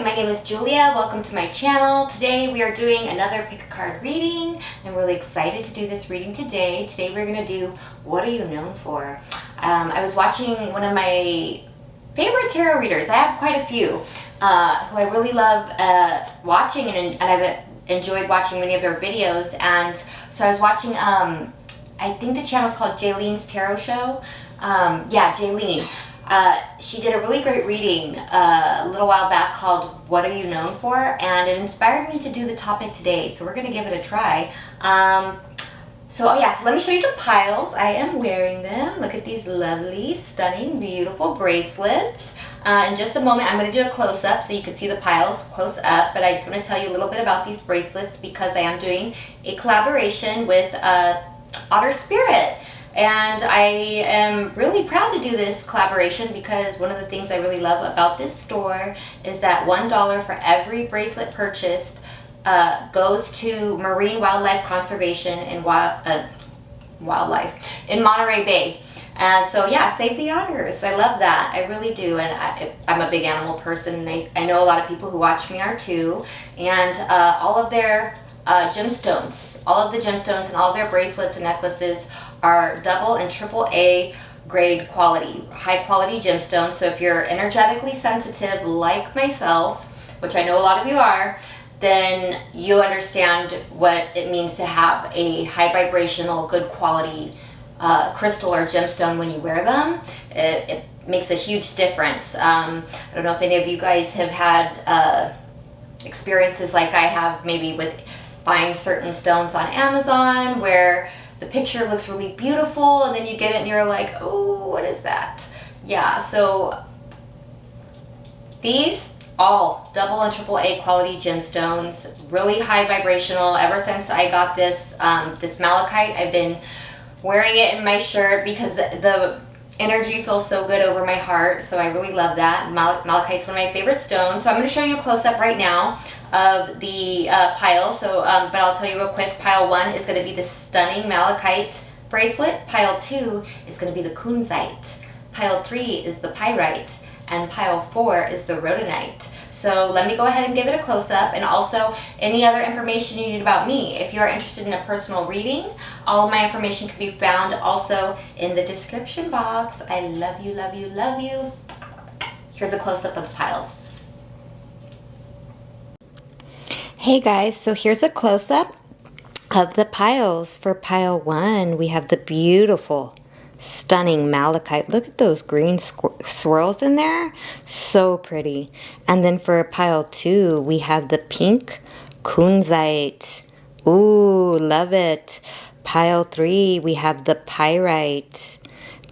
my name is Julia. Welcome to my channel. Today we are doing another pick a card reading. I'm really excited to do this reading today. Today we're going to do What Are You Known For? I was watching one of my favorite tarot readers. I have quite a few who I really love watching, and I've enjoyed watching many of their videos. And so I was watching, I think the channel is called Juliaelenatarot's Tarot Show. Yeah, Juliaelena. She did a really great reading a little while back called What Are You Known For? And it inspired me to do the topic today, so we're going to give it a try. So let me show you the piles. I am wearing them. Look at these lovely, stunning, beautiful bracelets. In just a moment, I'm going to do a close-up so you can see the piles close up, but I just want to tell you a little bit about these bracelets because I am doing a collaboration with Otter Spirit. And I am really proud to do this collaboration because one of the things I really love about this store is that $1 for every bracelet purchased goes to marine wildlife conservation and wildlife in Monterey Bay. And so yeah, save the otters. I love that. I really do. And I'm a big animal person, and I know a lot of people who watch me are too. And all of their gemstones, all of the gemstones and all of their bracelets and necklaces are double and triple A grade quality, high quality gemstones. So if you're energetically sensitive like myself, which I know a lot of you are, then you understand what it means to have a high vibrational, good quality crystal or gemstone when you wear them. It makes a huge difference. I don't know if any of you guys have had experiences like I have, maybe with buying certain stones on Amazon where the picture looks really beautiful and then you get it and you're like, oh, what is that? Yeah, so these all double and triple A quality gemstones, really high vibrational. Ever since I got this this malachite, I've been wearing it in my shirt because the energy feels so good over my heart. So I really love that. Malachite's one of my favorite stones. So I'm going to show you a close-up right now of the pile. So, but I'll tell you real quick, pile 1 is going to be the stunning malachite bracelet. Pile 2 is going to be the Kunzite. Pile 3 is the Pyrite. And pile 4 is the Rhodonite. So let me go ahead and give it a close-up, and also any other information you need about me. If you are interested in a personal reading, all of my information can be found also in the description box. I love you, love you, love you. Here's a close-up of the piles. Hey guys, so here's a close-up of the piles. For pile 1, we have the beautiful, stunning malachite. Look at those green swirls in there. So pretty. And then for pile 2, we have the pink kunzite. Ooh, love it. Pile 3, we have the pyrite.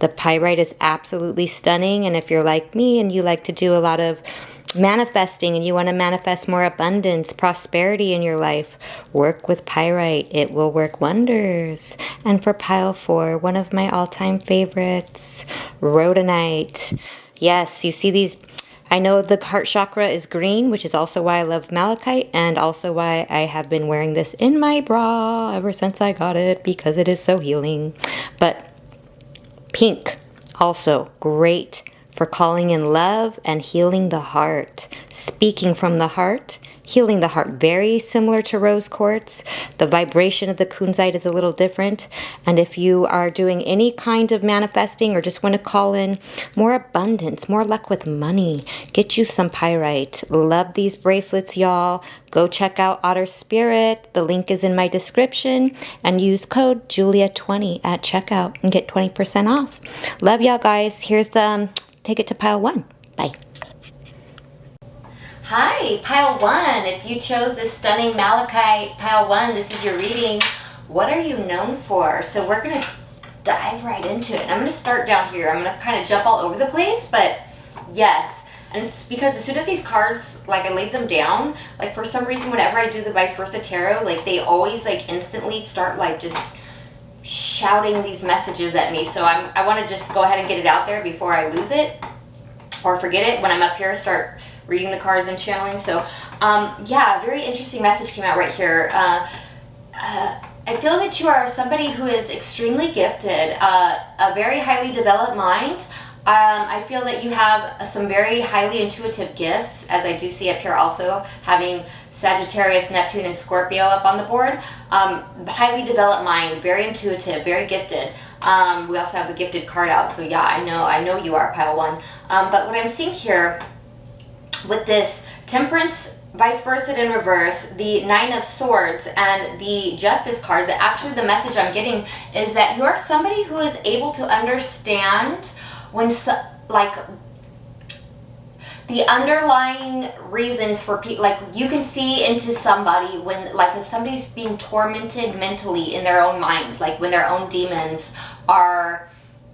The pyrite is absolutely stunning. And if you're like me and you like to do a lot of manifesting and you want to manifest more abundance, prosperity in your life, work with pyrite. It will work wonders. And for pile 4, one of my all-time favorites, rhodonite. Yes, you see these. I know the heart chakra is green, which is also why I love malachite, and also why I have been wearing this in my bra ever since I got it, because it is so healing. But pink, also great for calling in love and healing the heart. Speaking from the heart, healing the heart. Very similar to rose quartz. The vibration of the kunzite is a little different. And if you are doing any kind of manifesting or just want to call in more abundance, more luck with money, get you some pyrite. Love these bracelets, y'all. Go check out Otter Spirit. The link is in my description. And use code JULIA20 at checkout and get 20% off. Love y'all, guys. Here's the take it to pile 1. Bye. Hi, pile 1. If you chose this stunning malachite, pile 1, this is your reading. What are you known for? So we're going to dive right into it. I'm going to start down here. I'm going to kind of jump all over the place, but yes. And it's because as soon as these cards, like I laid them down, like for some reason, whenever I do the vice versa tarot, like they always like instantly start like just shouting these messages at me. So I want to just go ahead and get it out there before I lose it or forget it when I'm up here, start reading the cards and channeling. So yeah, a very interesting message came out right here. I feel that you are somebody who is extremely gifted, a very highly developed mind, I feel that you have some very highly intuitive gifts, as I do see up here also, having Sagittarius, Neptune, and Scorpio up on the board. Highly developed mind, very intuitive, very gifted. We also have the gifted card out, so yeah, I know you are, pile one. But what I'm seeing here with this Temperance, vice versa in reverse, the Nine of Swords, and the Justice card, that actually the message I'm getting is that you're somebody who is able to understand when, like, the underlying reasons for people, like, you can see into somebody when, like, if somebody's being tormented mentally in their own mind, like when their own demons are,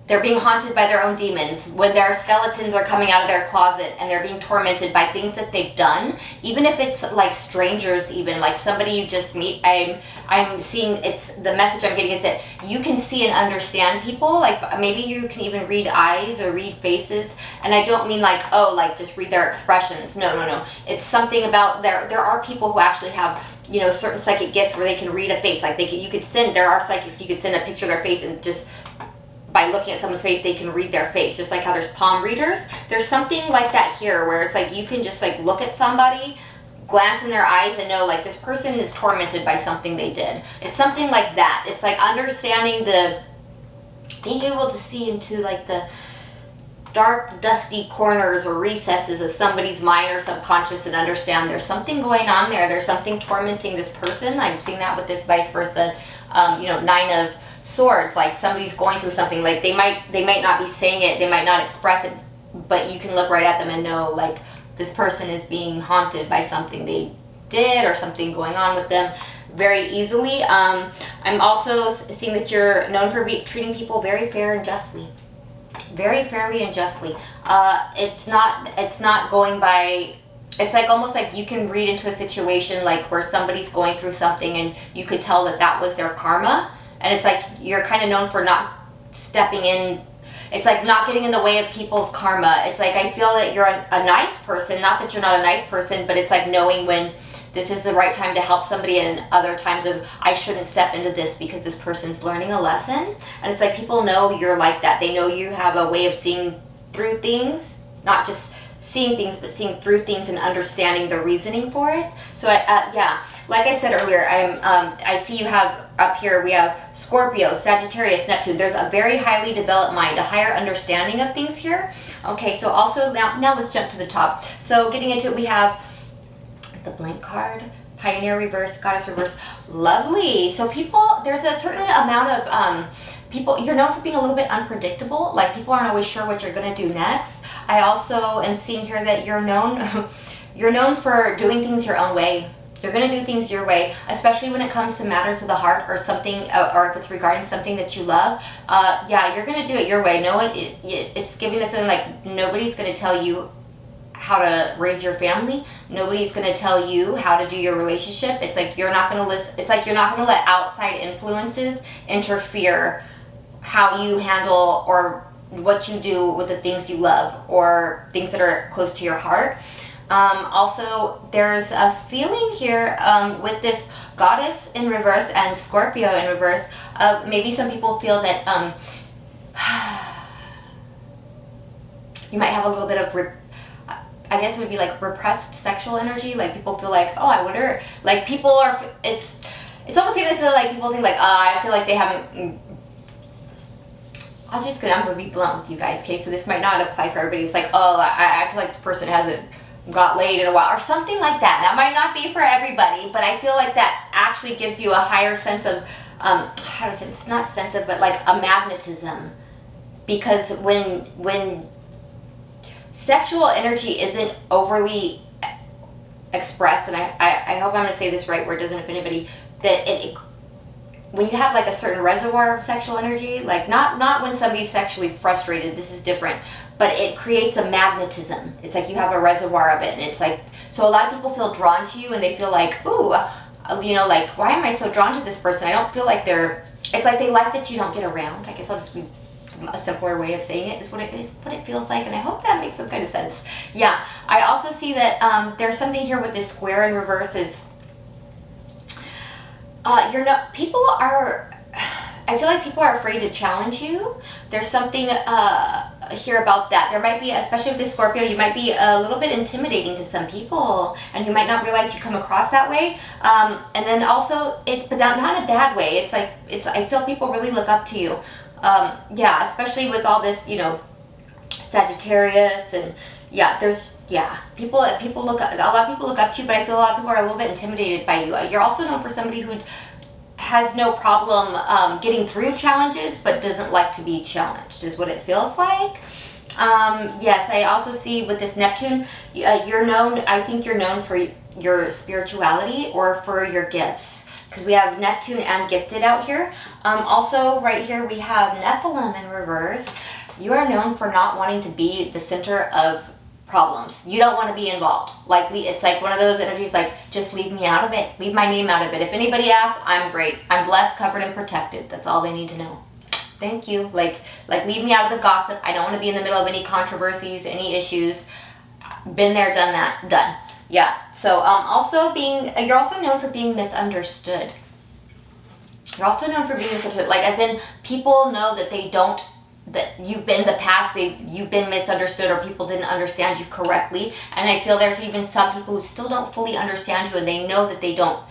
they're being haunted by their own demons, when their skeletons are coming out of their closet and they're being tormented by things that they've done, even if it's like strangers, even like somebody you just meet. I'm seeing, it's the message I'm getting is that you can see and understand people, like maybe you can even read eyes or read faces, and I don't mean like, oh, like just read their expressions. No. It's something about there are people who actually have, you know, certain psychic gifts where they can read a face, like you could send, there are psychics, you could send a picture of their face and just by looking at someone's face, they can read their face, just like how there's palm readers. There's something like that here where it's like you can just like look at somebody, glance in their eyes and know like this person is tormented by something they did. It's something like that. It's like understanding being able to see into like the dark, dusty corners or recesses of somebody's mind or subconscious and understand there's something going on there. There's something tormenting this person. I'm seeing that with this vice versa, you know, Nine of Swords, like somebody's going through something, like they might not be saying it, they might not express it, but you can look right at them and know like this person is being haunted by something they did or something going on with them very easily. I'm also seeing that you're known for treating people very fair and justly, very fairly and justly. It's not going by, it's like almost like you can read into a situation like where somebody's going through something and you could tell that was their karma. And it's like you're kind of known for not stepping in. It's like not getting in the way of people's karma. It's like I feel that you're a nice person. Not that you're not a nice person, but it's like knowing when this is the right time to help somebody and other times of I shouldn't step into this because this person's learning a lesson. And it's like people know you're like that. They know you have a way of seeing through things, not just seeing things, but seeing through things and understanding the reasoning for it. So yeah, like I said earlier, I see you have up here, we have Scorpio, Sagittarius, Neptune. There's a very highly developed mind, a higher understanding of things here. Okay, so also now let's jump to the top. So getting into it, we have the blank card, Pioneer reverse, Goddess reverse. Lovely. So people, there's a certain amount of people, you're known for being a little bit unpredictable. Like people aren't always sure what you're going to do next. I also am seeing here that you're known for doing things your own way. You're going to do things your way, especially when it comes to matters of the heart or something, or if it's regarding something that you love. Yeah, you're going to do it your way. No one, it's giving the feeling like nobody's going to tell you how to raise your family. Nobody's going to tell you how to do your relationship. It's like you're not going to listen. It's like you're not going to let outside influences interfere how you handle or what you do with the things you love or things that are close to your heart. Also, there's a feeling here with this Goddess in reverse and Scorpio in reverse. Maybe some people feel that you might have a little bit of, I guess it would be like repressed sexual energy. Like people feel like, oh, I wonder, like people are, it's almost even feel like people think like, I feel like they haven't, I'm gonna be blunt with you guys, okay? So this might not apply for everybody. It's like, oh, I feel like this person hasn't got laid in a while or something like that. That might not be for everybody, but I feel like that actually gives you a higher sense of, how to say, it's not sense of, but like a magnetism. Because when sexual energy isn't overly expressed, and I hope I'm going to say this right where it doesn't offend anybody, that when you have like a certain reservoir of sexual energy, like not when somebody's sexually frustrated, this is different, but it creates a magnetism. It's like you have a reservoir of it, and it's like, so a lot of people feel drawn to you and they feel like, ooh, you know, like, why am I so drawn to this person? I don't feel like it's like they like that you don't get around. I guess I'll just be a simpler way of saying it is what it feels like, and I hope that makes some kind of sense. Yeah, I also see that there's something here with this square in reverse is, I feel like people are afraid to challenge you. There's something, hear about that. There might be, especially with the Scorpio, you might be a little bit intimidating to some people, and you might not realize you come across that way. And then also, but not in a bad way. It's like, I feel people really look up to you. Yeah, especially with all this, you know, Sagittarius, and people look, a lot of people look up to you, but I feel a lot of people are a little bit intimidated by you. You're also known for somebody who has no problem getting through challenges, but doesn't like to be challenged, is what it feels like. Yes, I also see with this Neptune, I think you're known for your spirituality or for your gifts, because we have Neptune and gifted out here. Also right here we have Nephilim in reverse. You are known for not wanting to be the center of problems. You don't want to be involved. Like, it's like one of those energies, like, just leave me out of it. Leave my name out of it. If anybody asks, I'm great. I'm blessed, covered, and protected. That's all they need to know. Thank you. Like leave me out of the gossip. I don't want to be in the middle of any controversies, any issues. Been there, done that, done. Yeah. So you're also known for being misunderstood. You're also known for being misunderstood. Like, as in, people know that you've been in the past, you've been misunderstood, or people didn't understand you correctly. And I feel there's even some people who still don't fully understand you, and they know that they don't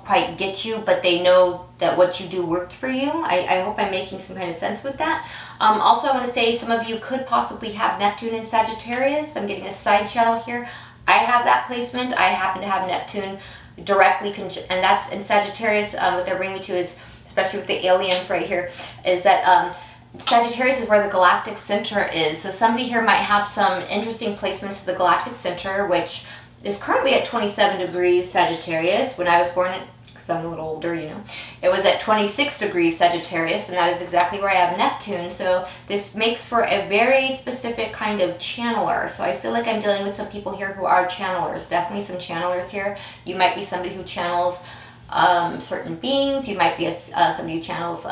quite get you, but they know that what you do worked for you. I hope I'm making some kind of sense with that. Also, I want to say some of you could possibly have Neptune in Sagittarius. I'm getting a side channel here. I have that placement. I happen to have Neptune directly, and that's in Sagittarius. What they're bringing me to is, especially with the aliens right here, is that Sagittarius is where the galactic center is. So somebody here might have some interesting placements of the galactic center, which is currently at 27 degrees Sagittarius. When I was born, because I'm a little older, you know, it was at 26 degrees Sagittarius, and that is exactly where I have Neptune. So this makes for a very specific kind of channeler. So I feel like I'm dealing with some people here who are channelers. Definitely some channelers here. You might be somebody who channels certain beings. You might be somebody who channels,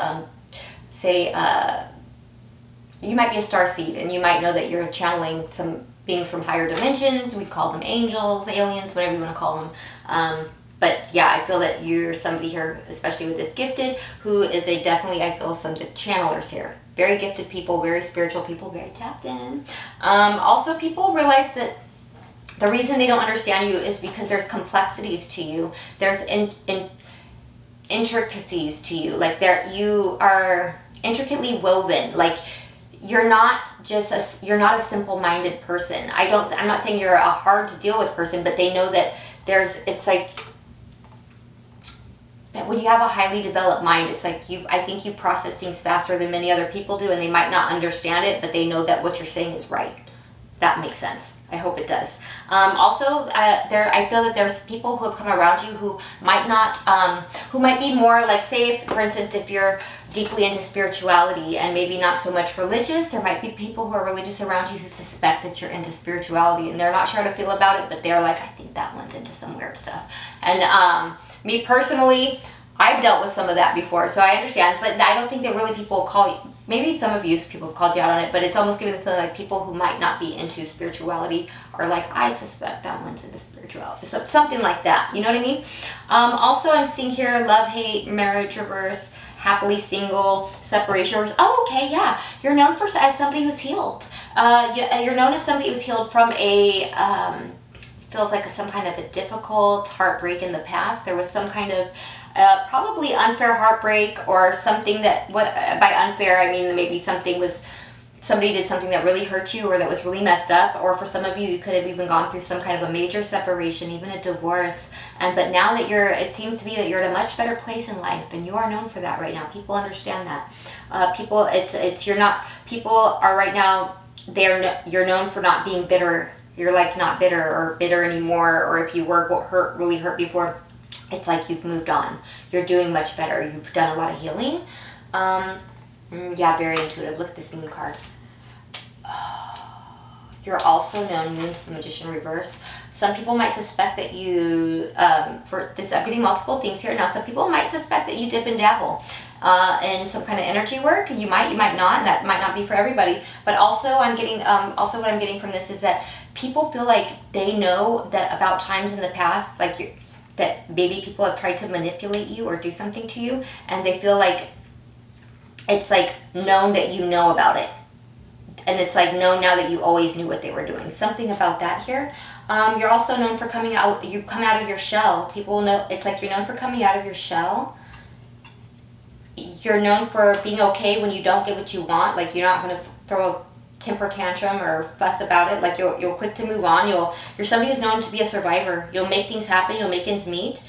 you might be a starseed, and you might know that you're channeling some beings from higher dimensions. We call them angels, aliens, whatever you want to call them. But yeah, I feel that you're somebody here, especially with this gifted, who is definitely, I feel, some channelers here. Very gifted people, very spiritual people, very tapped in. Also, people realize that the reason they don't understand you is because there's complexities to you. There's intricacies to you. Like, you are intricately woven. Like, you're not a simple-minded person. I'm not saying you're a hard to deal with person, but they know that it's like, when you have a highly developed mind, it's like I think you process things faster than many other people do, and they might not understand it, but they know that what you're saying is right. That makes sense. I hope it does. Also, I feel that there's people who have come around you who might be more like, say, for instance, if you're deeply into spirituality and maybe not so much religious, there might be people who are religious around you who suspect that you're into spirituality, and they're not sure how to feel about it, but they're like, I think that one's into some weird stuff. And me personally, I've dealt with some of that before, so I understand, but I don't think that really people call you. Maybe some of you people have called you out on it, but it's almost giving the feeling like people who might not be into spirituality are like, I suspect that one's into spirituality. So, something like that. You know what I mean? Also, I'm seeing here love, hate, marriage, reverse, happily single, separation, reverse. Oh, okay, yeah. You're known as somebody who's healed. You're known as somebody who's healed from feels like some kind of a difficult heartbreak in the past. There was some kind of probably unfair heartbreak, or something that, by unfair I mean maybe somebody did something that really hurt you, or that was really messed up. Or for some of you, you could have even gone through some kind of a major separation, even a divorce. But now that it seems to be that you're at a much better place in life, and you are known for that right now. People understand that. People are right now, you're known for not being bitter. You're like not bitter or bitter anymore, or if you were really hurt before, it's like you've moved on. You're doing much better. You've done a lot of healing. Yeah, very intuitive. Look at this moon card. You're also known, moon to the magician reverse. Some people might suspect that you, for this, I'm getting multiple things here. Now, some people might suspect that you dip and dabble in some kind of energy work. You might not, and that might not be for everybody. But also, I'm getting, also what I'm getting from this is that people feel like they know that about times in the past, like that maybe people have tried to manipulate you or do something to you, and they feel like it's like known that you know about it, and it's like known now that you always knew what they were doing. Something about that here. You're also known for coming out, you come out of your shell. People know, it's like you're known for coming out of your shell. You're known for being okay when you don't get what you want. Like you're not going to throw a temper tantrum or fuss about it. Like you're quick to move on. You're somebody who's known to be a survivor. You'll make things happen. You'll make ends meet.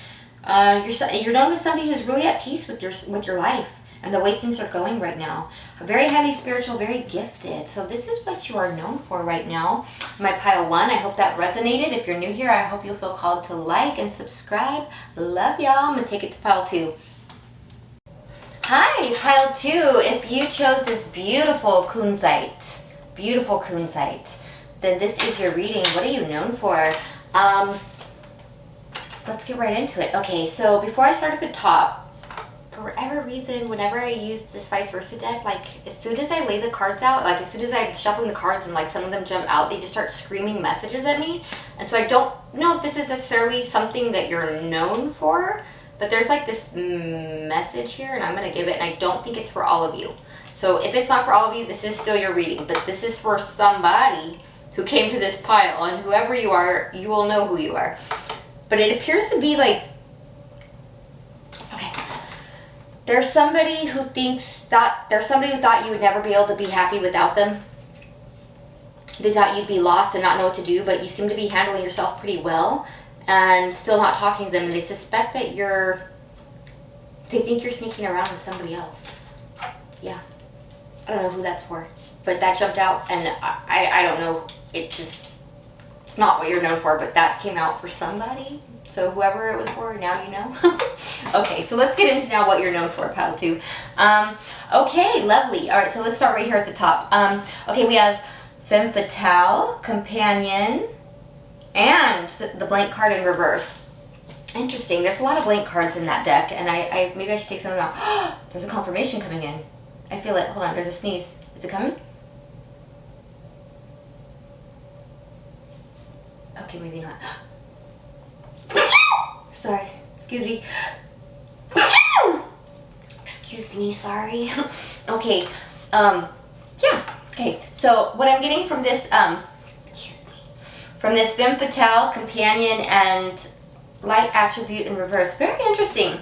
You're known as somebody who's really at peace with your life and the way things are going right now. Very highly spiritual, very gifted. So this is what you are known for right now. My pile 1, I hope that resonated. If you're new here, I hope you'll feel called to like and subscribe. Love y'all. I'm going to take it to pile 2. Hi, pile 2. If you chose this beautiful Kunzite, then this is your reading. What are you known for? Let's get right into it. Okay, so before I start at the top, for whatever reason, whenever I use this vice versa deck, like as soon as I lay the cards out, like as soon as I'm shuffling the cards and like some of them jump out, they just start screaming messages at me. And so I don't know if this is necessarily something that you're known for, but there's like this message here and I'm going to give it, and I don't think it's for all of you. So if it's not for all of you, this is still your reading, but this is for somebody who came to this pile, and whoever you are, you will know who you are. But it appears to be like, okay, there's somebody who thought you would never be able to be happy without them. They thought you'd be lost and not know what to do, but you seem to be handling yourself pretty well and still not talking to them, and they suspect that they think you're sneaking around with somebody else. Yeah. I don't know who that's for, but that jumped out, and I don't know, it's not what you're known for, but that came out for somebody. So whoever it was for, now you know. Okay, so let's get into now what you're known for, pile 2. Okay, lovely. All right, so let's start right here at the top. Okay, we have Femme Fatale, Companion, and the blank card in reverse. Interesting. There's a lot of blank cards in that deck, and maybe I should take some of them out. There's a confirmation coming in. I feel it. Hold on, there's a sneeze. Is it coming? Okay, maybe not. Sorry. Excuse me. Excuse me, sorry. Okay. Yeah. Okay. So what I'm getting from this, from this Femme Fatale, Companion, and Light Attribute in reverse. Very interesting.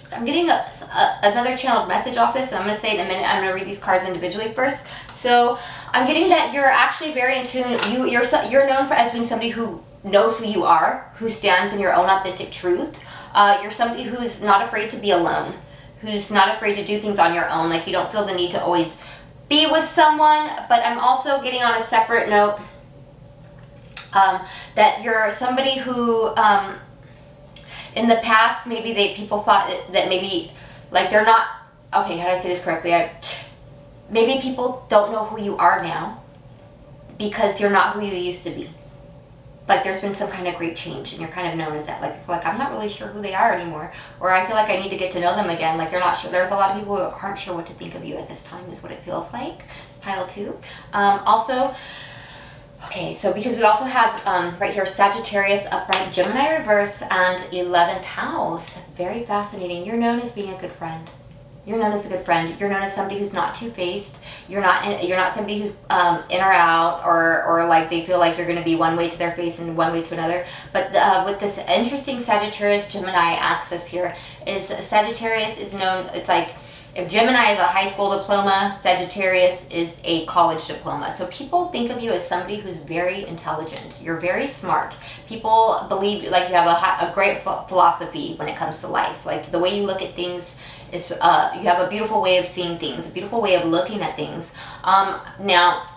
I'm getting another channeled message off this, and I'm going to say in a minute. I'm going to read these cards individually first. So I'm getting that you're actually very in tune. You're known for as being somebody who knows who you are, who stands in your own authentic truth. You're somebody who's not afraid to be alone, who's not afraid to do things on your own. Like you don't feel the need to always be with someone. But I'm also getting on a separate note that you're somebody who in the past maybe people thought that maybe like they're not, okay, how do I say this correctly? Maybe people don't know who you are now because you're not who you used to be. Like there's been some kind of great change and you're kind of known as that. Like I'm not really sure who they are anymore, or I feel like I need to get to know them again. Like they're not sure. There's a lot of people who aren't sure what to think of you at this time is what it feels like. Pile 2. Also, okay, so because we also have right here Sagittarius upright, Gemini reverse, and 11th house. Very fascinating. You're known as being a good friend. You're known as a good friend. You're known as somebody who's not two-faced. You're not somebody who's in or out, or like they feel like you're going to be one way to their face and one way to another. But with this interesting Sagittarius Gemini axis here, is Sagittarius is known. It's like if Gemini is a high school diploma, Sagittarius is a college diploma. So people think of you as somebody who's very intelligent. You're very smart. People believe like you have a great philosophy when it comes to life. Like the way you look at things is, you have a beautiful way of seeing things, a beautiful way of looking at things. Now,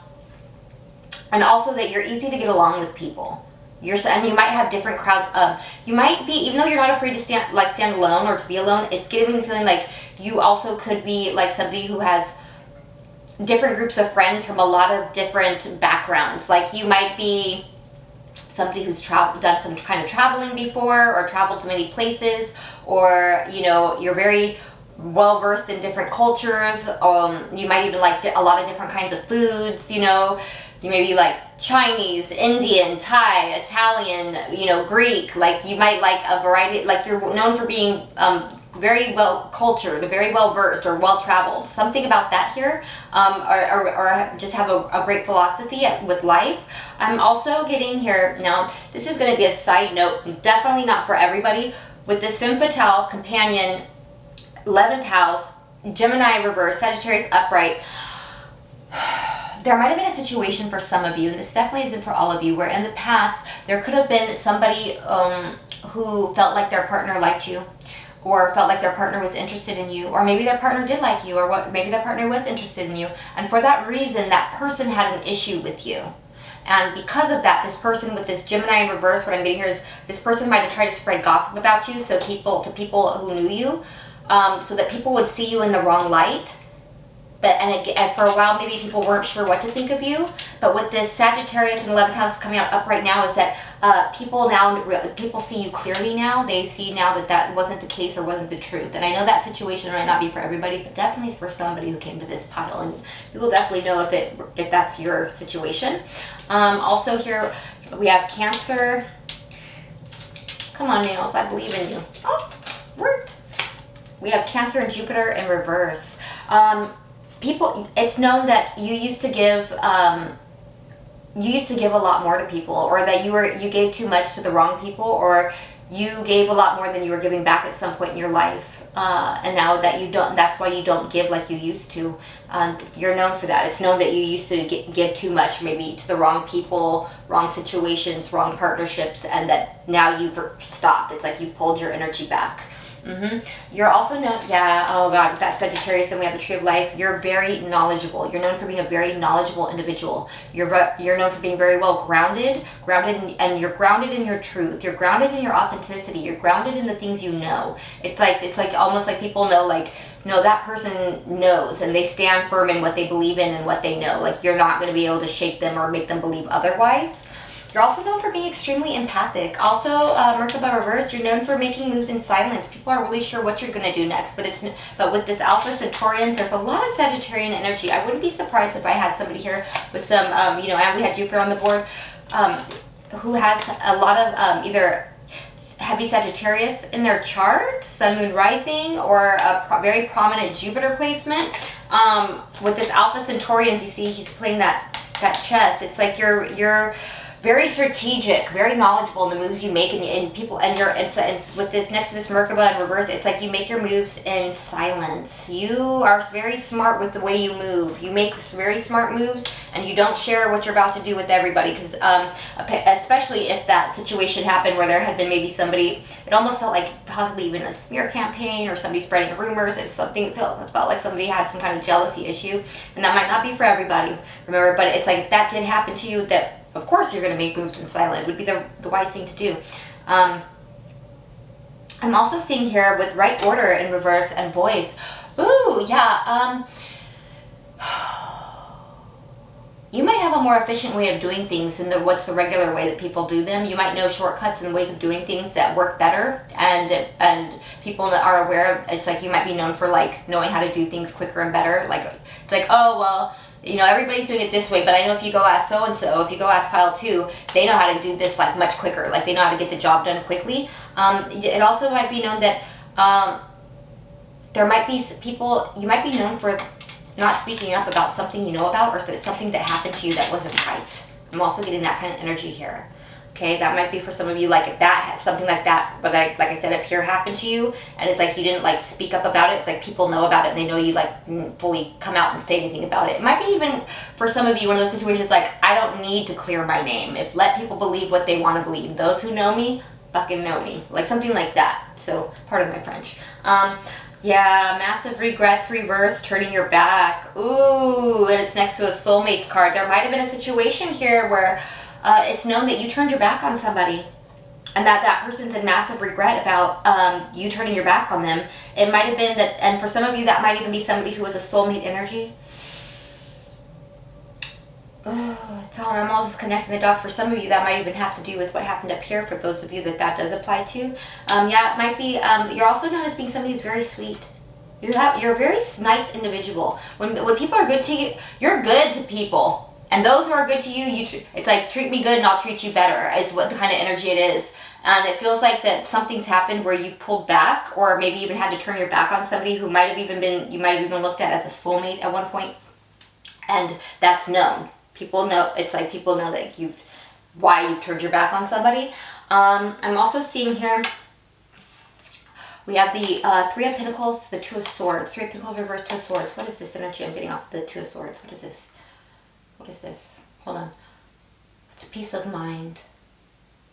and also that you're easy to get along with people. And you might have different crowds. You might be, even though you're not afraid to stand alone or to be alone, it's giving the feeling like you also could be like somebody who has different groups of friends from a lot of different backgrounds. Like you might be somebody who's done some kind of traveling before, or traveled to many places, or you're very well versed in different cultures. You might even like a lot of different kinds of foods. You may be like Chinese, Indian, Thai, Italian, Greek. Like you might like a variety. Like you're known for being very well cultured, very well versed, or well traveled. Something about that here, or just have a great philosophy with life. I'm also getting here, now this is going to be a side note, definitely not for everybody, with this femme fatale, companion, 11th house, Gemini reverse, Sagittarius upright. There might have been a situation for some of you, and this definitely isn't for all of you, where in the past there could have been somebody who felt like their partner liked you, or felt like their partner was interested in you, or maybe their partner did like you, or maybe their partner was interested in you, and for that reason that person had an issue with you. And because of that, this person with this Gemini in reverse, what I'm getting here is this person might have tried to spread gossip about you, so people who knew you, so that people would see you in the wrong light. And for a while, maybe people weren't sure what to think of you. But with this Sagittarius and 11th house coming out upright now, is that people see you clearly now. They see now that wasn't the case or wasn't the truth. And I know that situation might not be for everybody, but definitely for somebody who came to this pile. And you will definitely know if that's your situation. Also here we have Cancer. Come on, nails, I believe in you. Oh, worked. We have Cancer and Jupiter in reverse. People, it's known that you used to give a lot more to people, or that you gave too much to the wrong people, or you gave a lot more than you were giving back at some point in your life, and now that you don't, that's why you don't give like you used to. You're known for that. It's known that you used to give too much, maybe to the wrong people, wrong situations, wrong partnerships, and that now you've stopped. It's like you've pulled your energy back. You're also known, oh God, with that Sagittarius, and we have the Tree of Life. You're very knowledgeable. You're known for being a very knowledgeable individual. You're known for being very well grounded, and you're grounded in your truth. You're grounded in your authenticity. You're grounded in the things you know. It's like almost like people know, like, no, that person knows, and they stand firm in what they believe in and what they know. Like, you're not going to be able to shake them or make them believe otherwise. You're also known for being extremely empathic. Also, Merkaba reverse, you're known for making moves in silence. People aren't really sure what you're going to do next, but with this Alpha Centaurians, there's a lot of Sagittarian energy. I wouldn't be surprised if I had somebody here with some, and we had Jupiter on the board, who has a lot of either heavy Sagittarius in their chart, Sun, Moon, Rising, or a very prominent Jupiter placement. With this Alpha Centaurians, you see he's playing that chess. It's like you're very strategic, very knowledgeable in the moves you make, and with this next to this Merkaba in reverse, it's like you make your moves in silence. You are very smart with the way you move. You make very smart moves, and you don't share what you're about to do with everybody, because especially if that situation happened where there had been maybe somebody, it almost felt like possibly even a smear campaign, or somebody spreading rumors. It felt like somebody had some kind of jealousy issue, and that might not be for everybody, remember, but it's like if that did happen to you, that of course you're going to make moves in silent. It would be the wise thing to do. I'm also seeing here with right order in reverse and voice. Ooh, yeah. You might have a more efficient way of doing things than what's the regular way that people do them. You might know shortcuts and ways of doing things that work better, and people are aware of. It's like you might be known for like knowing how to do things quicker and better. Like it's like, oh well, everybody's doing it this way, but I know if you go ask so-and-so, if you go ask pile 2, they know how to do this like much quicker. Like they know how to get the job done quickly. It also might be known that there might be people, you might be known for not speaking up about something you know about, or something that happened to you that wasn't right. I'm also getting that kind of energy here. Okay, that might be for some of you, like if something like that, but like I said, up here happened to you, and it's like you didn't like speak up about it. It's like people know about it, and they know you like didn't fully come out and say anything about it. It might be even for some of you one of those situations like, I don't need to clear my name. Let people believe what they want to believe. Those who know me fucking know me, like something like that. So part of my French. Yeah, massive regrets reverse, turning your back. Ooh, and it's next to a soulmates card. There might have been a situation here where it's known that you turned your back on somebody, and that person's in massive regret about you turning your back on them. It might have been that, and for some of you that might even be somebody who was a soulmate energy. I'm almost connecting the dots. For some of you that might even have to do with what happened up here, for those of you that does apply to. Yeah, it might be, you're also known as being somebody who's very sweet. You're a very nice individual. When people are good to you, you're good to people. And those who are good to you, it's like, treat me good and I'll treat you better, is what the kind of energy it is. And it feels like that something's happened where you've pulled back, or maybe even had to turn your back on somebody who might have even been, you might have even looked at as a soulmate at one point. And that's known. People know, it's like people know that why you've turned your back on somebody. I'm also seeing here, we have the Three of Pentacles, the Two of Swords. Three of Pentacles reversed, Two of Swords. What is this energy I'm getting off the Two of Swords? What is this? What is this? Hold on. It's peace of mind.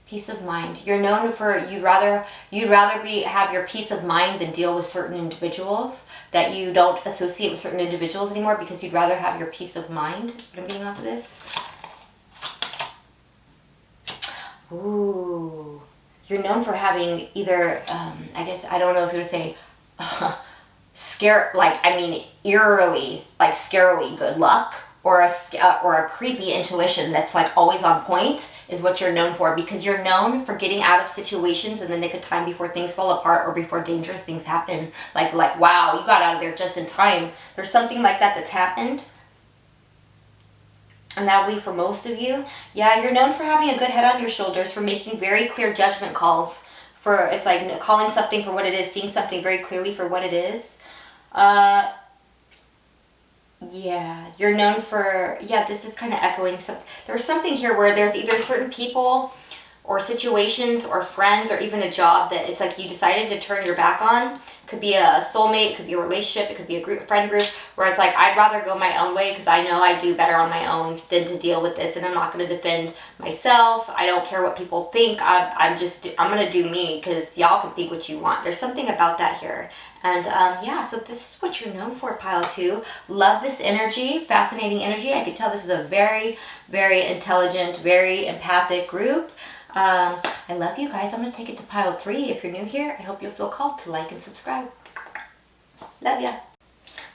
Peace of mind. You're known for, you'd rather have your peace of mind than deal with certain individuals, that you don't associate with certain individuals anymore because you'd rather have your peace of mind. What I'm getting off of this. Ooh. You're known for having either, I guess, I don't know if you would say, eerily, like scarily good luck, or a creepy intuition that's like always on point is what you're known for, because you're known for getting out of situations in the nick of time before things fall apart or before dangerous things happen. Like wow, you got out of there just in time. There's something like that that's happened. And that'll be for most of you. Yeah, you're known for having a good head on your shoulders, for making very clear judgment calls. It's like calling something for what it is, seeing something very clearly for what it is. Yeah, you're known for, this is kind of echoing something. There's something here where there's either certain people or situations or friends or even a job that it's like you decided to turn your back on. It could be a soulmate, it could be a relationship, it could be a friend group, where it's like, I'd rather go my own way because I know I do better on my own than to deal with this, and I'm not going to defend myself. I don't care what people think. I'm going to do me, because y'all can think what you want. There's something about that here. And so this is what you're known for, Pile 2. Love this energy, fascinating energy. I could tell this is a very, very intelligent, very empathic group. I love you guys. I'm going to take it to Pile 3. If you're new here, I hope you'll feel called to like and subscribe. Love ya.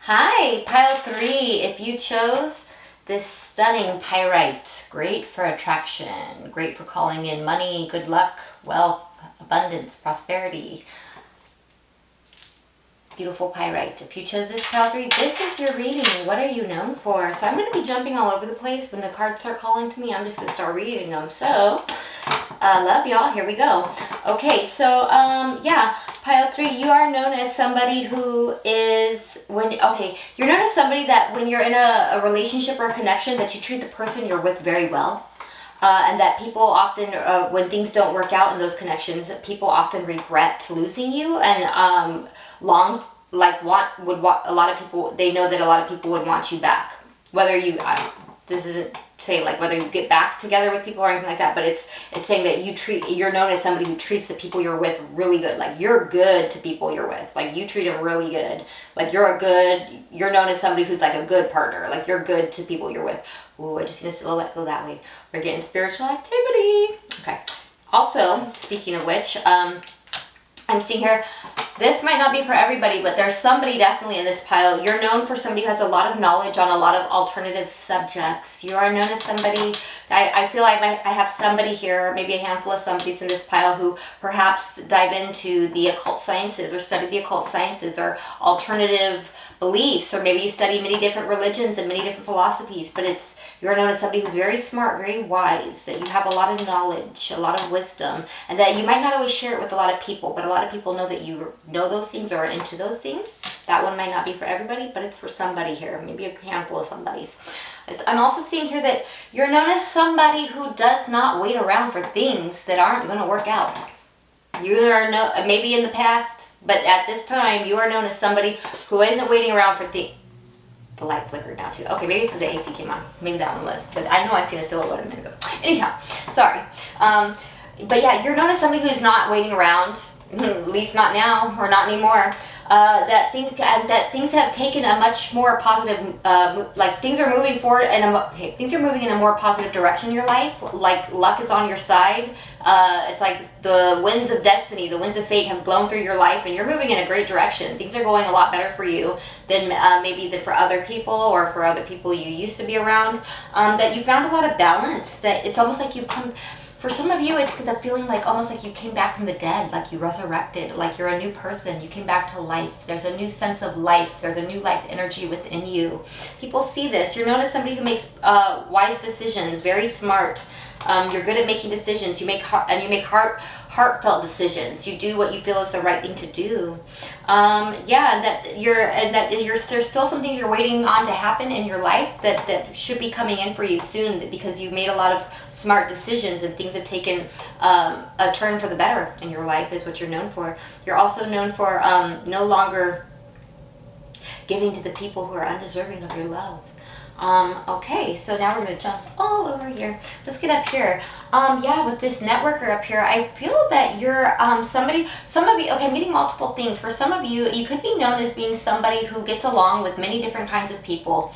Hi, Pile 3. If you chose this stunning pyrite, great for attraction, great for calling in money, good luck, wealth, abundance, prosperity. Beautiful pyrite. If you chose this Pile 3, this is your reading. What are you known for? So I'm going to be jumping all over the place. When the cards start calling to me, I'm just going to start reading them. So, love y'all. Here we go. Okay, so, Pile 3, you are known as somebody who is, you're known as somebody that when you're in a relationship or a connection, that you treat the person you're with very well. And that people often, when things don't work out in those connections, people often regret losing you, and a lot of people, they know that a lot of people would want you back. Whether you, this isn't say like whether you get back together with people or anything like that, but it's saying that you're known as somebody who treats the people you're with really good. Like you're good to people you're with. Like you treat them really good. Like you're known as somebody who's like a good partner. Like you're good to people you're with. Ooh, I just seen a silhouette go that way. We're getting spiritual activity. Okay. Also, speaking of which, I'm seeing here, this might not be for everybody, but there's somebody definitely in this pile. You're known for somebody who has a lot of knowledge on a lot of alternative subjects. You are known as somebody, I feel like I have somebody here, maybe a handful of somebodies in this pile who perhaps dive into the occult sciences or study the occult sciences or alternative beliefs, or maybe you study many different religions and many different philosophies, but you're known as somebody who's very smart, very wise, that you have a lot of knowledge, a lot of wisdom, and that you might not always share it with a lot of people, but a lot of people know that you know those things or are into those things. That one might not be for everybody, but it's for somebody here, maybe a handful of somebodies. I'm also seeing here that you're known as somebody who does not wait around for things that aren't going to work out. You are maybe in the past, but at this time, you are known as somebody who isn't waiting around for things. The light flickered now too. Okay, maybe it's because the AC came on. Maybe that one was. But I know I seen a silhouette a minute ago. Anyhow, sorry. But yeah, you're known as somebody who's not waiting around, at least not now or not anymore. That things have taken a much more positive, things are moving forward and things are moving in a more positive direction in your life. Like luck is on your side. It's like the winds of destiny, the winds of fate have blown through your life, and you're moving in a great direction. Things are going a lot better for you than maybe for other people or for other people you used to be around. That you found a lot of balance. That it's almost like you've come. For some of you, it's the feeling like almost like you came back from the dead, like you resurrected, like you're a new person. You came back to life. There's a new sense of life. There's a new life energy within you. People see this. You're known as somebody who makes wise decisions, very smart, You're good at making decisions. You make heartfelt decisions. You do what you feel is the right thing to do. There's still some things you're waiting on to happen in your life that should be coming in for you soon, because you've made a lot of smart decisions and things have taken a turn for the better in your life, is what you're known for. You're also known for no longer giving to the people who are undeserving of your love. Okay, so now we're going to jump all over here. Let's get up here. With this networker up here, I feel that you're some of you, okay, I'm getting multiple things. For some of you, you could be known as being somebody who gets along with many different kinds of people.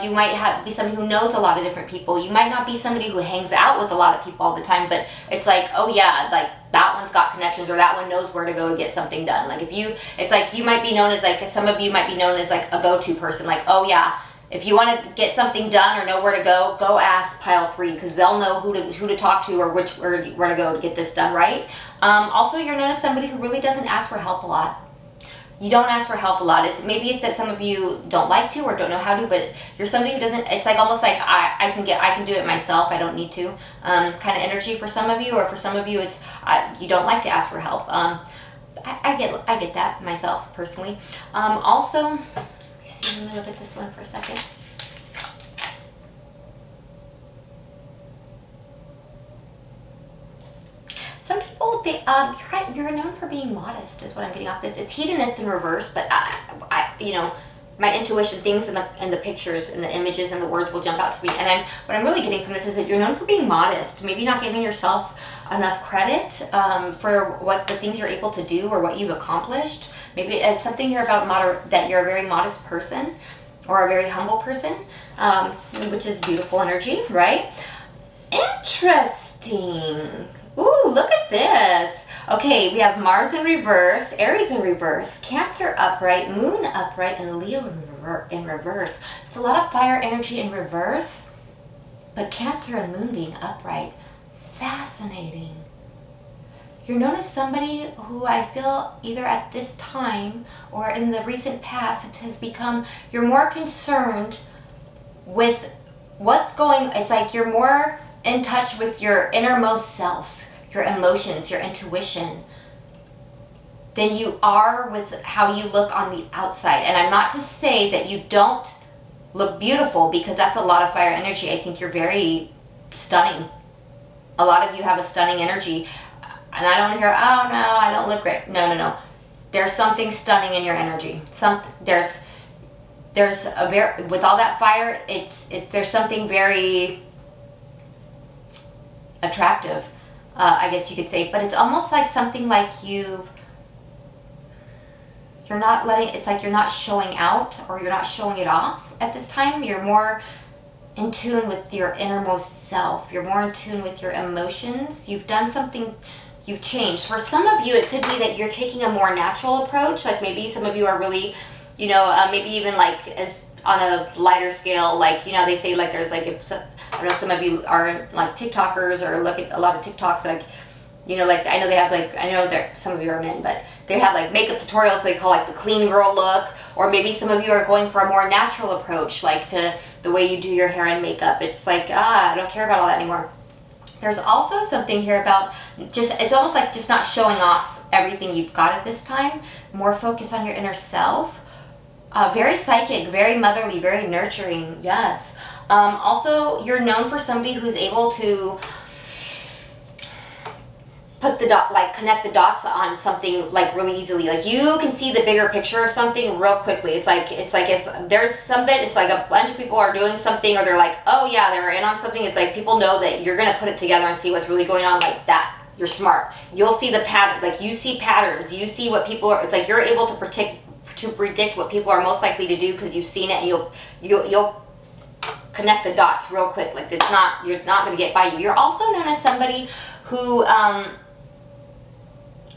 You might be somebody who knows a lot of different people. You might not be somebody who hangs out with a lot of people all the time, but it's like, oh yeah, like that one's got connections, or that one knows where to go to get something done. Like it's like you might be known as like, some of you might be known as like a go-to person. Like, oh yeah, if you want to get something done or know where to go ask pile 3, because they'll know who to talk to or where to go to get this done, right? Also, you're known as somebody who really doesn't ask for help a lot. You don't ask for help a lot. Maybe it's that some of you don't like to or don't know how to, but you're somebody who doesn't. It's like almost like I can do it myself. I don't need to. Kind of energy for some of you, or for some of you, it's you don't like to ask for help. I get that myself personally. Also. Let me look at this one for a second. Some people, you're known for being modest, is what I'm getting off this. It's hedonist in reverse, but my intuition, things in the pictures and the images and the words will jump out to me. And what I'm really getting from this is that you're known for being modest, maybe not giving yourself enough credit for what the things you're able to do or what you've accomplished. Maybe it's something here about that you're a very modest person or a very humble person, which is beautiful energy, right? Interesting. Ooh, look at this. Okay, we have Mars in reverse, Aries in reverse, Cancer upright, Moon upright, and Leo in reverse. It's a lot of fire energy in reverse, but Cancer and Moon being upright. Fascinating. You're known as somebody who I feel either at this time or in the recent past has become, you're more concerned with what's going, it's like you're more in touch with your innermost self, your emotions, your intuition, than you are with how you look on the outside. And I'm not to say that you don't look beautiful, because that's a lot of fire energy. I think you're very stunning. A lot of you have a stunning energy. And I don't hear, oh no, I don't look great. No. There's something stunning in your energy. There's a very, with all that fire, there's something very attractive, I guess you could say. But it's almost like something like you're not letting, it's like you're not showing out or you're not showing it off at this time. You're more in tune with your innermost self. You're more in tune with your emotions. You've done something. You've changed. For some of you, it could be that you're taking a more natural approach. Like maybe some of you are really, maybe even like as on a lighter scale, like, they say like there's like, I don't know, some of you are like TikTokers or look at a lot of TikToks, like, like I know they have like, I know that some of you are men, but they have like makeup tutorials they call like the clean girl look. Or maybe some of you are going for a more natural approach, like to the way you do your hair and makeup. It's like, I don't care about all that anymore. There's also something here about it's almost like just not showing off everything you've got at this time. More focus on your inner self. Very psychic, very motherly, very nurturing, yes. Also, you're known for somebody who's able to put connect the dots on something like really easily. Like you can see the bigger picture of something real quickly. It's like if there's something, it's like a bunch of people are doing something or they're like, oh yeah, they're in on something. It's like people know that you're going to put it together and see what's really going on like that. You're smart. You'll see the pattern, like you see patterns, you see what people are, it's like you're able to predict what people are most likely to do because you've seen it, and you'll connect the dots real quick. Like you're not going to get by you. You're also known as somebody who,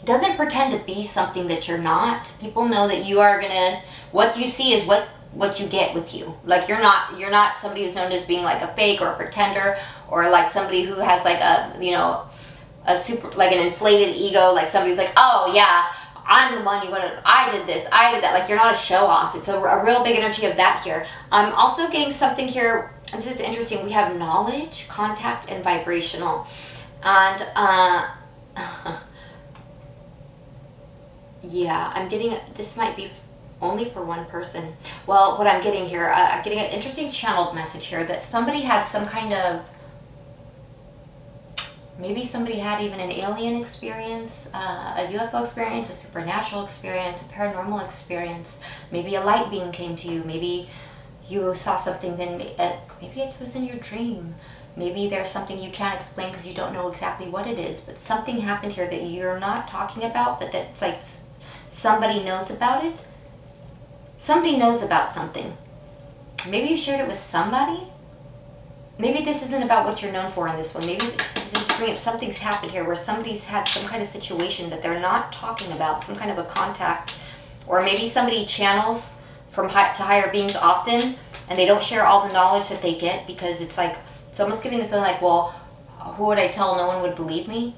doesn't pretend to be something that you're not. People know that you are gonna, what you see is what you get with you. Like you're not somebody who's known as being like a fake or a pretender, or like somebody who has like a super, like an inflated ego, like somebody's like, oh yeah, I'm the money, I did this, I did that. Like you're not a show off. It's a real big energy of that here. I'm also getting something here this is interesting. We have knowledge, contact, and vibrational. And yeah, I'm getting, this might be only for one person. Well, what I'm getting here, I'm getting an interesting channeled message here that somebody had some kind of, maybe somebody had even an alien experience, a UFO experience, a supernatural experience, a paranormal experience. Maybe a light beam came to you. Maybe you saw something, then maybe it was in your dream. Maybe there's something you can't explain because you don't know exactly what it is. But something happened here that you're not talking about, but that's like somebody knows about it. Somebody knows about something. Maybe you shared it with somebody. Maybe this isn't about what you're known for in this one. Maybe this is bringing up something's happened here where somebody's had some kind of situation that they're not talking about, some kind of a contact. Or maybe somebody channels from to higher beings often and they don't share all the knowledge that they get because it's like, it's almost giving the feeling like, well, who would I tell? No one would believe me.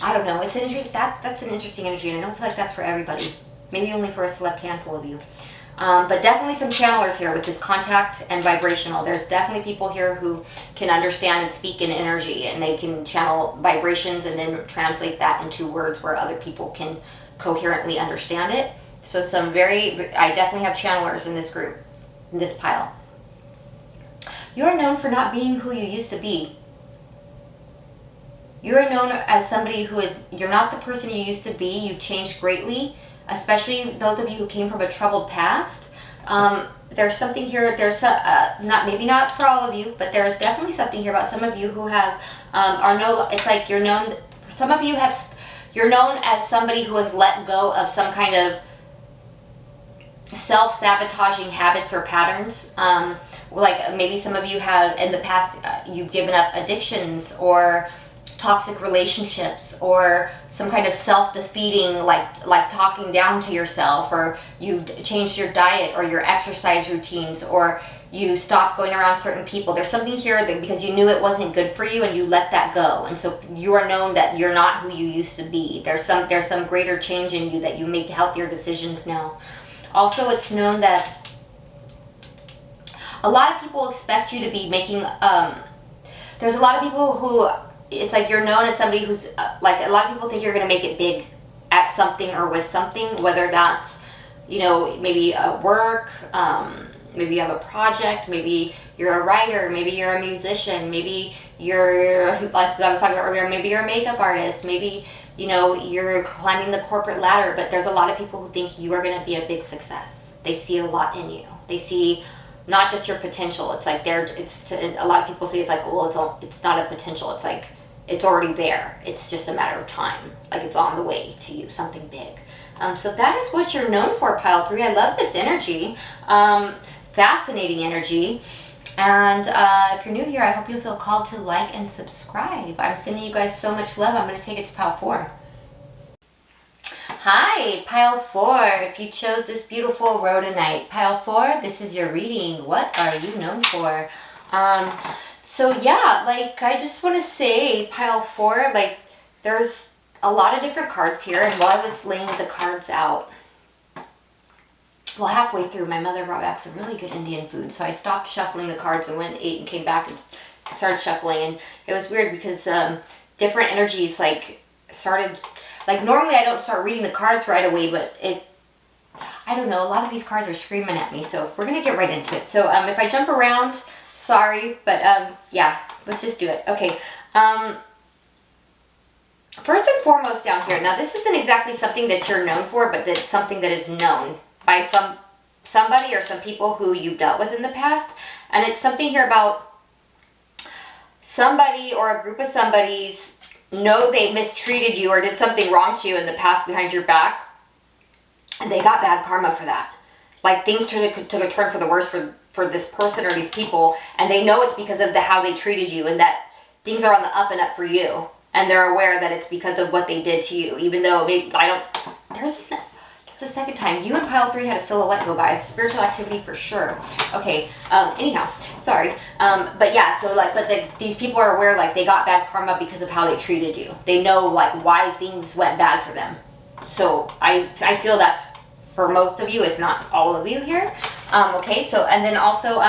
I don't know. It's an interesting, that's an interesting energy, and I don't feel like that's for everybody. Maybe only for a select handful of you. But definitely some channelers here with this contact and vibrational. There's definitely people here who can understand and speak in energy, and they can channel vibrations and then translate that into words where other people can coherently understand it. So some I definitely have channelers in this group, in this pile. You're known for not being who you used to be. You're known as somebody who is, you're not the person you used to be. You've changed greatly, especially those of you who came from a troubled past. There's something here, there's maybe not for all of you, but there's definitely something here about some of you who have, it's like you're known, some of you you're known as somebody who has let go of some kind of self-sabotaging habits or patterns. Like maybe some of you have in the past, you've given up addictions or toxic relationships or some kind of self-defeating, like talking down to yourself, or you've changed your diet or your exercise routines, or you stopped going around certain people. There's something here that because you knew it wasn't good for you and you let that go, and so you are known that you're not who you used to be. There's some greater change in you, that you make healthier decisions now. Also, it's known that a lot of people expect you to be making, there's a lot of people who, it's like you're known as somebody who's, like a lot of people think you're going to make it big at something or with something, whether that's, you know, maybe work, maybe you have a project, maybe you're a writer, maybe you're a musician, maybe you're, like I was talking about earlier, maybe you're a makeup artist, maybe, you know, you're climbing the corporate ladder, but there's a lot of people who think you are going to be a big success. They see a lot in you. They see not just your potential. It's like a lot of people say it's like, well, it's not a potential. It's like, it's already there. It's just a matter of time. Like it's on the way to you, something big. So that is what you're known for, Pile 3. I love this energy. Fascinating energy. And if you're new here, I hope you'll feel called to like and subscribe. I'm sending you guys so much love. I'm going to take it to Pile 4. Hi, Pile 4. If you chose this beautiful Rhodonite, Pile 4, this is your reading. What are you known for? So yeah, like I just want to say, Pile 4, like there's a lot of different cards here, and while I was laying the cards out, well, halfway through, my mother brought back some really good Indian food, so I stopped shuffling the cards and went and ate and came back and started shuffling, and it was weird because different energies like started, like normally I don't start reading the cards right away, but I don't know, a lot of these cards are screaming at me, so we're going to get right into it. So if I jump around, sorry, but yeah, let's just do it. Okay, first and foremost down here, now this isn't exactly something that you're known for, but that's something that is known by somebody or some people who you've dealt with in the past, and it's something here about somebody or a group of somebody's know they mistreated you or did something wrong to you in the past behind your back, and they got bad karma for that. Like things took a turn for the worse for this person or these people, and they know it's because of how they treated you, and that things are on the up and up for you, and they're aware that it's because of what they did to you, even though maybe that's the second time. You and Pile 3 had a silhouette go by. Spiritual activity for sure. Okay, anyhow, sorry. But yeah, so like, these people are aware, like, they got bad karma because of how they treated you. They know, like, why things went bad for them. So I feel that's for most of you, if not all of you here. Okay, so, and then also,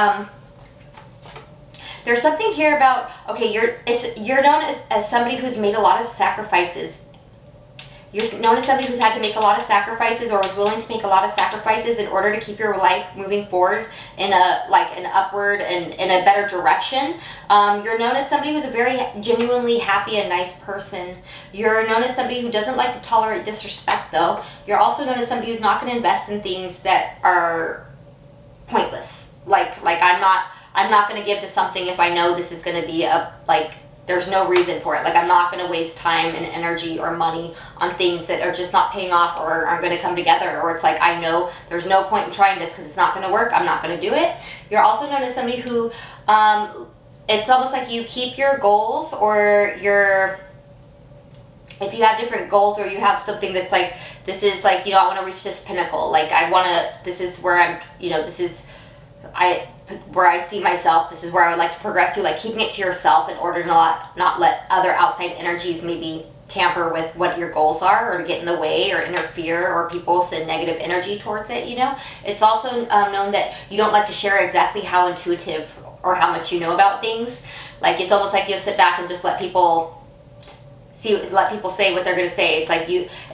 There's something here about, okay, you're known as somebody who's made a lot of sacrifices. You're known as somebody who's had to make a lot of sacrifices, or was willing to make a lot of sacrifices in order to keep your life moving forward in an upward and in a better direction. You're known as somebody who's a very genuinely happy and nice person. You're known as somebody who doesn't like to tolerate disrespect, though. You're also known as somebody who's not going to invest in things that are pointless. Like I'm not going to give to something if I know this is going to be there's no reason for it. Like, I'm not going to waste time and energy or money on things that are just not paying off or aren't going to come together. Or it's like, I know there's no point in trying this because it's not going to work. I'm not going to do it. You're also known as somebody who, it's almost like you keep your goals, or if you have different goals, or you have something that's like, this is like, I want to reach this pinnacle. Like, this is where I'm, where I see myself, this is where I would like to progress to, like keeping it to yourself in order to not let other outside energies maybe tamper with what your goals are, or to get in the way or interfere, or people send negative energy towards it, It's also known that you don't like to share exactly how intuitive or how much you know about things. Like, it's almost like you'll sit back and just let people say what they're going to say. It's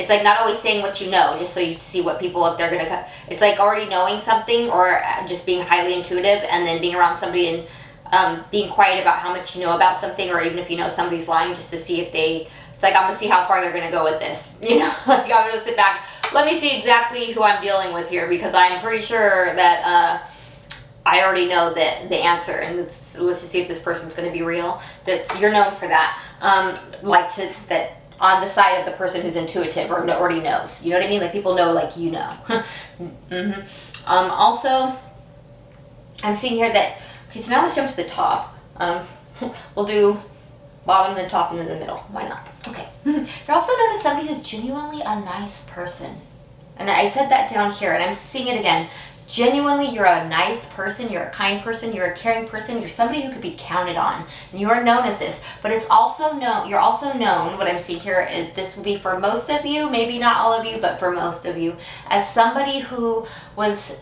like not always saying what you know, just so you see what people, if they're going to, it's like already knowing something, or just being highly intuitive, and then being around somebody and being quiet about how much you know about something, or even if you know somebody's lying, just to see if it's like, I'm going to see how far they're going to go with this, like, I'm going to sit back, let me see exactly who I'm dealing with here, because I'm pretty sure that I already know the answer, and let's just see if this person's going to be real. That you're known for that. That on the side of the person who's intuitive or already knows. You know what I mean? Like, people know, like, mm-hmm. Also, I'm seeing here that, okay, so now let's jump to the top. We'll do bottom, then top, and then the middle. Why not? Okay. You're also known as somebody who's genuinely a nice person. And I said that down here, and I'm seeing it again. Genuinely, you're a nice person, you're a kind person, you're a caring person, you're somebody who could be counted on, and you are known as this. But it's also known, you're also known, what I'm seeing here is, this will be for most of you, maybe not all of you, but for most of you, as somebody who was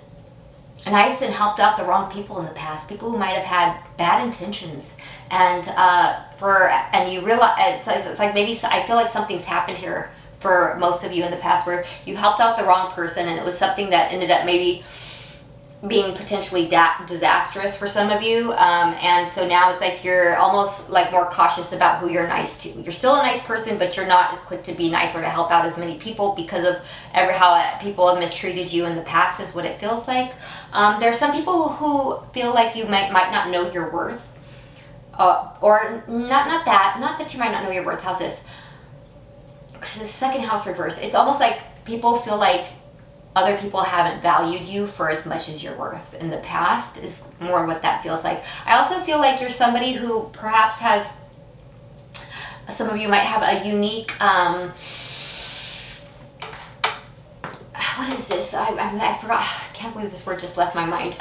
nice and helped out the wrong people in the past, people who might have had bad intentions, and you realize, it's like maybe, I feel like something's happened here for most of you in the past, where you helped out the wrong person, and it was something that ended up maybe being potentially disastrous for some of you, and so now it's like you're almost like more cautious about who you're nice to. You're still a nice person, but you're not as quick to be nice or to help out as many people because of how people have mistreated you in the past, is what it feels like. There's some people who feel like you might not know your worth, or not that you might not know your worth. How's this? Because the second house reverse, it's almost like people feel like other people haven't valued you for as much as you're worth in the past, is more what that feels like. I also feel like you're somebody who perhaps has, some of you might have a unique, what is this? I forgot, I can't believe this word just left my mind.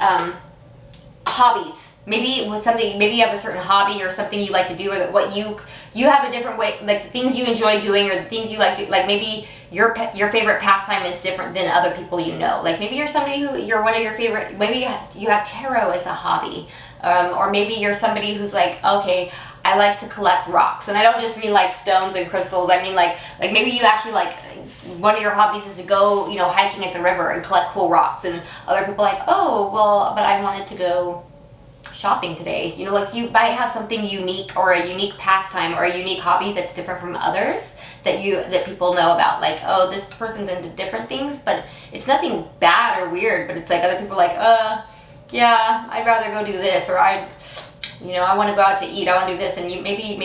Hobbies. Maybe with something, maybe you have a certain hobby or something you like to do, or that what you have a different way, like the things you enjoy doing, or the things you like to, like maybe your favorite pastime is different than other people you know. Like, maybe you're somebody who, you're one of your favorite, maybe you have tarot as a hobby, or maybe you're somebody who's like, okay, I like to collect rocks, and I don't just mean like stones and crystals. I mean like maybe you actually like, one of your hobbies is to go, hiking at the river and collect cool rocks, and other people are like, oh, well, but I wanted to go shopping today. Like, you might have something unique, or a unique pastime, or a unique hobby that's different from others that people know about. Like, oh, this person's into different things, but it's nothing bad or weird, but it's like other people are like, yeah, I'd rather go do this, or I want to go out to eat, I want to do this, and maybe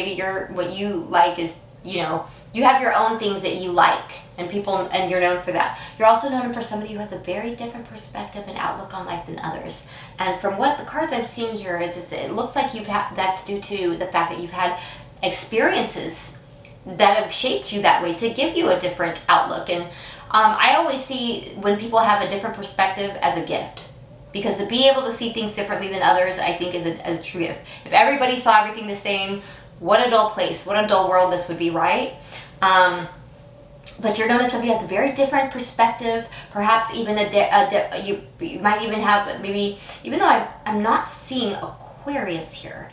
what you like is, you have your own things that you like, and you're known for that. You're also known for somebody who has a very different perspective and outlook on life than others. And from what the cards I'm seeing here is it looks like that's due to the fact that you've had experiences that have shaped you that way to give you a different outlook. And I always see when people have a different perspective as a gift, because to be able to see things differently than others, I think, is a true gift. If everybody saw everything the same, what a dull place, what a dull world this would be, right? But you're known as somebody who has a very different perspective, perhaps even you might even have, maybe, even though I'm not seeing Aquarius here,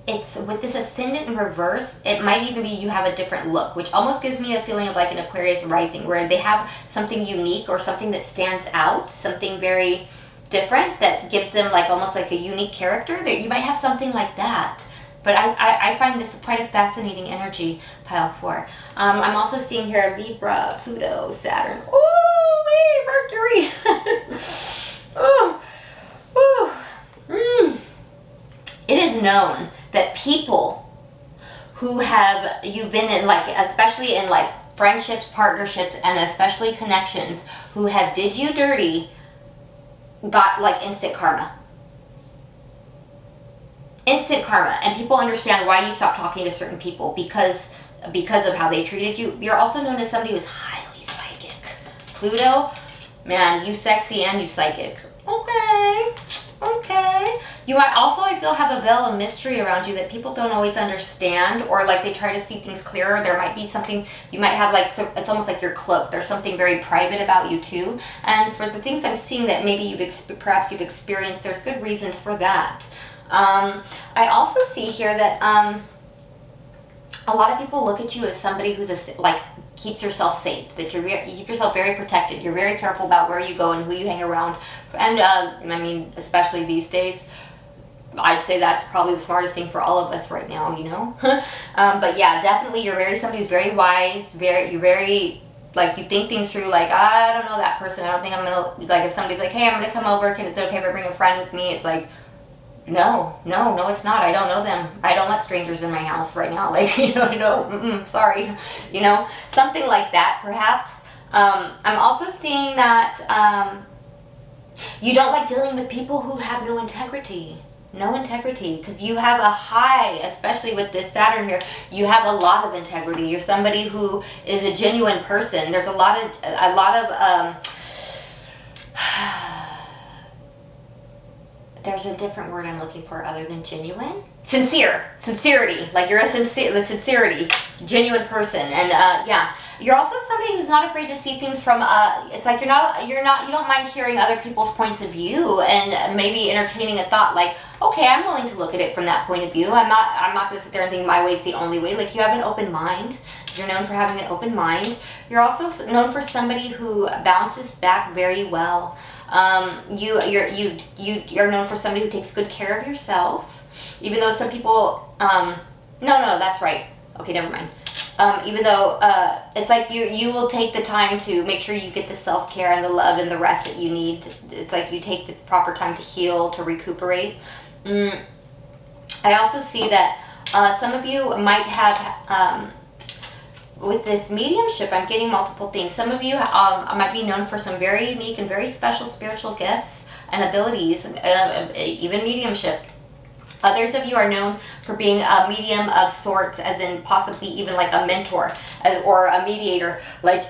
it's with this ascendant in reverse, it might even be you have a different look, which almost gives me a feeling of like an Aquarius rising, where they have something unique or something that stands out, something very different that gives them like almost like a unique character. That you might have something like that. But I find this quite a fascinating energy, pile 4. I'm also seeing here Libra, Pluto, Saturn. Ooh, Mercury. Ooh, ooh. It is known that people who have, you've been in like, especially in like friendships, partnerships, and especially connections, who have did you dirty, got like instant karma. Instant karma. And people understand why you stop talking to certain people because of how they treated you. You're also known as somebody who's highly psychic. Pluto, man, you sexy and you psychic. Okay. You might also, I feel, have a veil of mystery around you that people don't always understand, or like they try to see things clearer. There might be something, you might have like, so it's almost like your cloak. There's something very private about you too. And for the things I'm seeing that maybe perhaps you've experienced, there's good reasons for that. I also see here that a lot of people look at you as somebody who's like keeps yourself safe, that you keep yourself very protected. You're very careful about where you go and who you hang around. And I mean, especially these days, I'd say that's probably the smartest thing for all of us right now, you know. But yeah, definitely you're somebody who's very wise. You're very like, you think things through. Like, I don't know that person. I don't think I'm gonna, like, if somebody's like, hey, I'm gonna come over. Is it okay if I bring a friend with me? It's like, no, it's not. I don't know them. I don't let strangers in my house right now. Like, you know, sorry, you know, something like that, perhaps. I'm also seeing that you don't like dealing with people who have no integrity. Because you have a high, especially with this Saturn here, you have a lot of integrity. You're somebody who is a genuine person. There's a lot of there's a different word I'm looking for other than genuine. Sincerity. Like, you're the sincerity, genuine person. And yeah, you're also somebody who's not afraid to see things from it's like you don't mind hearing other people's points of view and maybe entertaining a thought like, okay, I'm willing to look at it from that point of view. I'm not going to sit there and think my way's the only way. Like, you have an open mind. You're known for having an open mind. You're also known for somebody who bounces back very well. You're known for somebody who takes good care of yourself, even though some people, no, that's right. Okay, never mind. Even though, it's like you will take the time to make sure you get the self-care and the love and the rest that you need. It's like you take the proper time to heal, to recuperate. I also see that, some of you might have, with this mediumship, I'm getting multiple things. Some of you might be known for some very unique and very special spiritual gifts and abilities, even mediumship. Others of you are known for being a medium of sorts, as in possibly even like a mentor or a mediator, like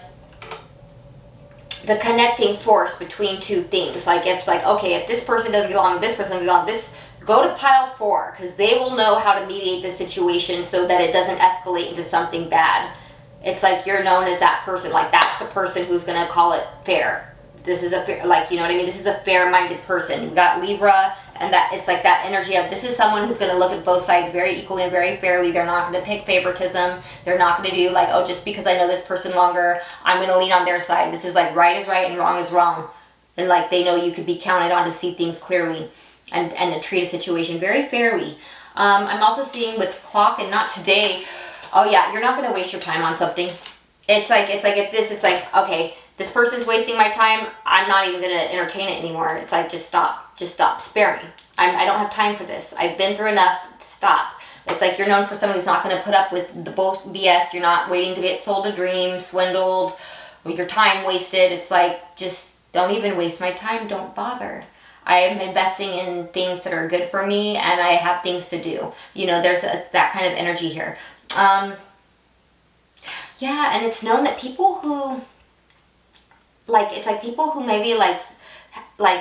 the connecting force between two things. Like, if it's like, okay, if this person doesn't get along with this person, doesn't get along with this, go to pile 4, because they will know how to mediate the situation so that it doesn't escalate into something bad. It's like you're known as that person. Like, that's the person who's going to call it fair. This is a fair, like, you know what I mean? This is a fair-minded person. You've got Libra, and that it's like that energy of, this is someone who's going to look at both sides very equally and very fairly. They're not going to pick favoritism. They're not going to do like, oh, just because I know this person longer, I'm going to lean on their side. This is like right is right and wrong is wrong. And like, they know you could be counted on to see things clearly and to treat a situation very fairly. I'm also seeing with clock and not today. Oh yeah, you're not going to waste your time on something. It's like if this, it's like, okay, this person's wasting my time. I'm not even going to entertain it anymore. It's like, just stop, spare me. I don't have time for this. I've been through enough, stop. It's like you're known for someone who's not going to put up with the BS. You're not waiting to get sold a dream, swindled, with your time wasted. It's like, just don't even waste my time. Don't bother. I am investing in things that are good for me, and I have things to do. You know, there's that kind of energy here. Yeah, and it's known that people who, like, it's like people who maybe like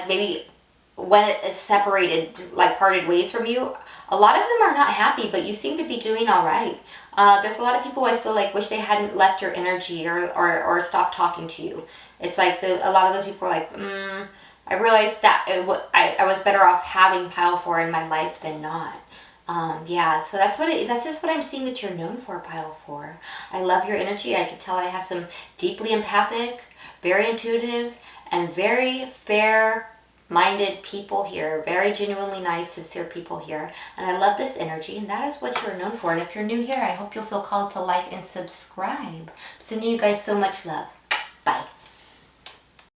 maybe when it is separated, like parted ways from you, a lot of them are not happy, but you seem to be doing all right. There's a lot of people I feel like wish they hadn't left your energy or stopped talking to you. It's like a lot of those people are like, I realized that I was better off having pile 4 in my life than not. Yeah, so that's just what I'm seeing that you're known for, pile 4. I love your energy. I can tell I have some deeply empathic, very intuitive, and very fair-minded people here. Very genuinely nice, sincere people here. And I love this energy, and that is what you're known for. And if you're new here, I hope you'll feel called to like and subscribe. I'm sending you guys so much love.